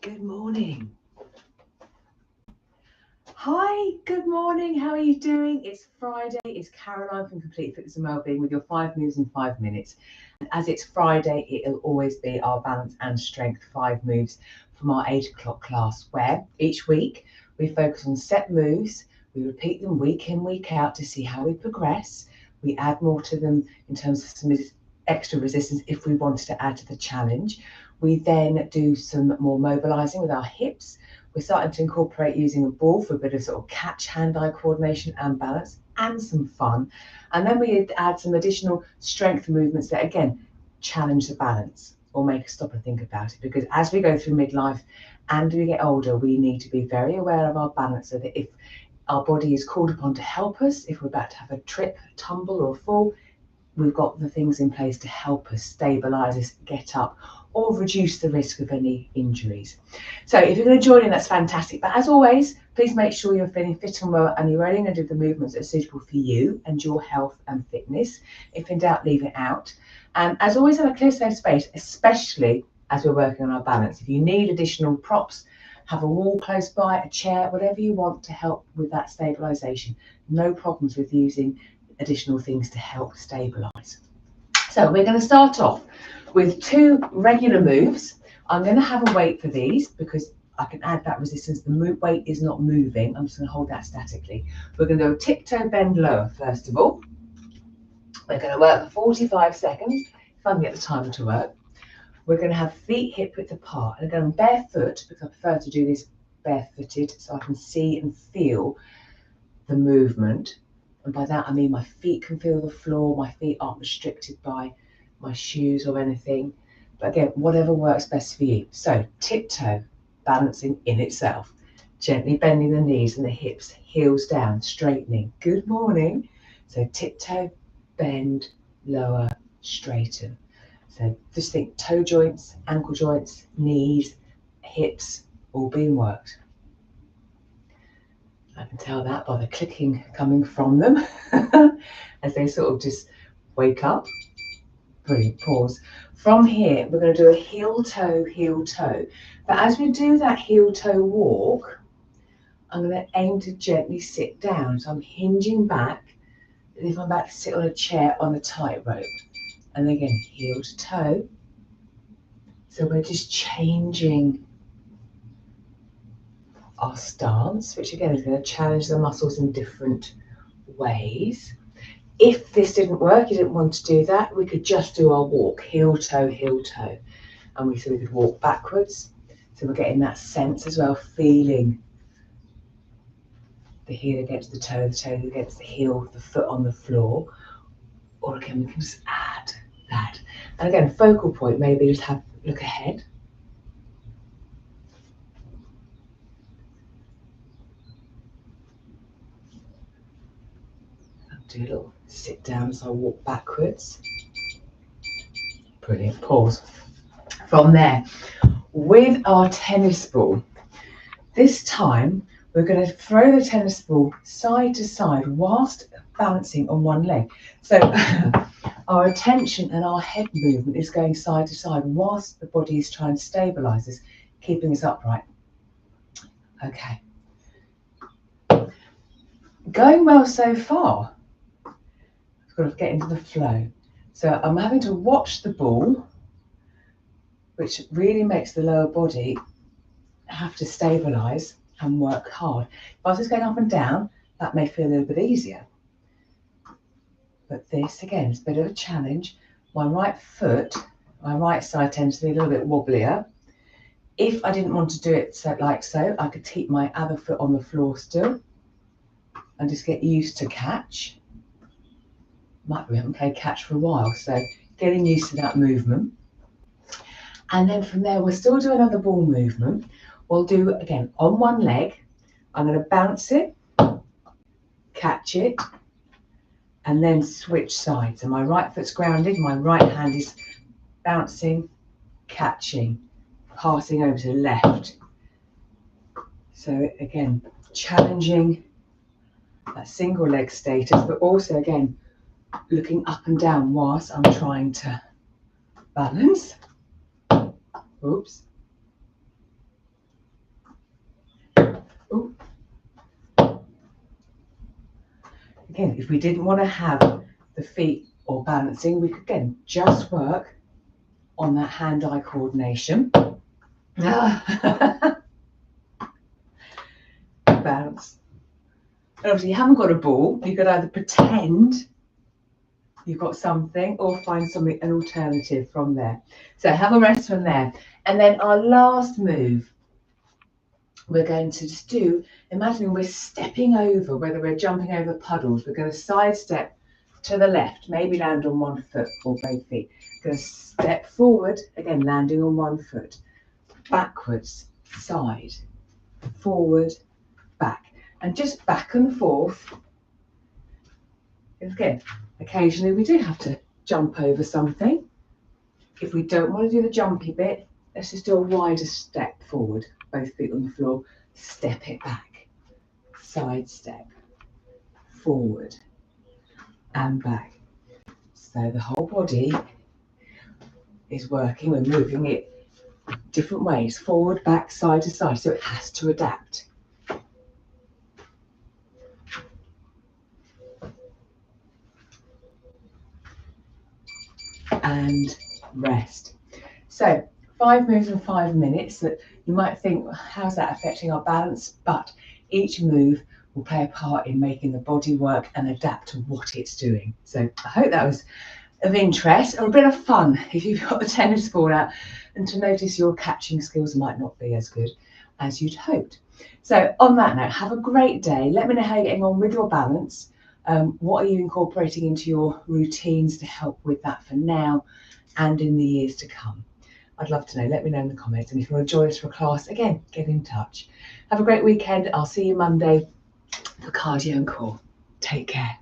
Good morning. Hi, good morning. How are you doing? It's Friday. It's Caroline from Complete Fitness and Wellbeing with your 5 moves in 5 minutes. And as it's Friday, it'll always be our balance and strength 5 moves from our 8 o'clock class, where each week we focus on set moves. We repeat them week in, week out to see how we progress. We add more to them in terms of some extra resistance if we wanted to add to the challenge. We then do some more mobilizing with our hips. We're starting to incorporate using a ball for a bit of sort of catch hand-eye coordination and balance and some fun. And then we add some additional strength movements that, again, challenge the balance or make us stop and think about it. Because as we go through midlife and we get older, we need to be very aware of our balance so that if our body is called upon to help us, if we're about to have a trip, tumble or fall, we've got the things in place to help us stabilize us, get up, or reduce the risk of any injuries. So if you're going to join in, that's fantastic. But as always, please make sure you're feeling fit and well and you're only going to do the movements that are suitable for you and your health and fitness. If in doubt, leave it out. And as always, have a clear safe space, especially as we're working on our balance. If you need additional props, have a wall close by, a chair, whatever you want to help with that stabilization. No problems with using additional things to help stabilize. So we're going to start off with 2 regular moves. I'm going to have a weight for these because I can add that resistance. The weight is not moving. I'm just going to hold that statically. We're going to go tiptoe bend lower first of all. We're going to work for 45 seconds if I can get the timer to work. We're going to have feet hip width apart and going barefoot because I prefer to do this barefooted so I can see and feel the movement. And by that I mean my feet can feel the floor, my feet aren't restricted by my shoes or anything. But again, whatever works best for you. So tiptoe, balancing in itself. Gently bending the knees and the hips, heels down, straightening. Good morning. So tiptoe, bend, lower, straighten. So just think toe joints, ankle joints, knees, hips, all being worked. I can tell that by the clicking coming from them as they sort of just wake up. Brilliant, pause. From here, we're going to do a heel toe, heel toe. But as we do that heel toe walk, I'm going to aim to gently sit down. So I'm hinging back as if I'm about to sit on a chair on a tightrope. And again, heel to toe. So we're just changing our stance, which again is going to challenge the muscles in different ways. If this didn't work, you didn't want to do that, we could just do our walk, heel toe, and we could walk backwards. So we're getting that sense as well, feeling the heel against the toe against the heel, the foot on the floor. Or again, we can just add that. And again, focal point, maybe just look ahead. Do a little sit down so I walk backwards. Brilliant, pause. From there, with our tennis ball, this time we're going to throw the tennis ball side to side whilst balancing on one leg. So our attention and our head movement is going side to side whilst the body is trying to stabilize us, keeping us upright. Okay. Going well so far. Got to get into the flow. So I'm having to watch the ball, which really makes the lower body have to stabilize and work hard. If I was just going up and down, that may feel a little bit easier. But this, again, is a bit of a challenge. My right foot, my right side tends to be a little bit wobblier. If I didn't want to do it like so, I could keep my other foot on the floor still and just get used to catch. We haven't played catch for a while, so getting used to that movement. And then from there, we'll still do another ball movement. We'll do, again, on one leg, I'm going to bounce it, catch it, and then switch sides. So my right foot's grounded, my right hand is bouncing, catching, passing over to the left. So again, challenging that single leg status, but also, again, looking up and down whilst I'm trying to balance. Oops. Again, if we didn't want to have the feet or balancing, we could again just work on that hand-eye coordination. Bounce. And obviously you haven't got a ball, you could either pretend you've got something or find something, an alternative from there. So have a rest from there. And then our last move, we're going to just do, imagining we're stepping over, whether we're jumping over puddles, we're going to sidestep to the left, maybe land on one foot or both feet. Going to step forward, again landing on one foot, backwards, side, forward, back, and just back and forth. Again, occasionally we do have to jump over something. If we don't want to do the jumpy bit, let's just do a wider step forward, both feet on the floor, step it back, side step, forward and back. So the whole body is working, we're moving it different ways, forward, back, side to side, so it has to adapt. And rest. So 5 moves in 5 minutes. That you might think, well, how's that affecting our balance? But each move will play a part in making the body work and adapt to what it's doing. So I hope that was of interest or a bit of fun if you've got the tennis ball out, and to notice your catching skills might not be as good as you'd hoped. So on that note, have a great day. Let me know how you're getting on with your balance. What are you incorporating into your routines to help with that for now and in the years to come? I'd love to know. Let me know in the comments. And if you want to join us for a class, again, get in touch. Have a great weekend. I'll see you Monday for cardio and core. Take care.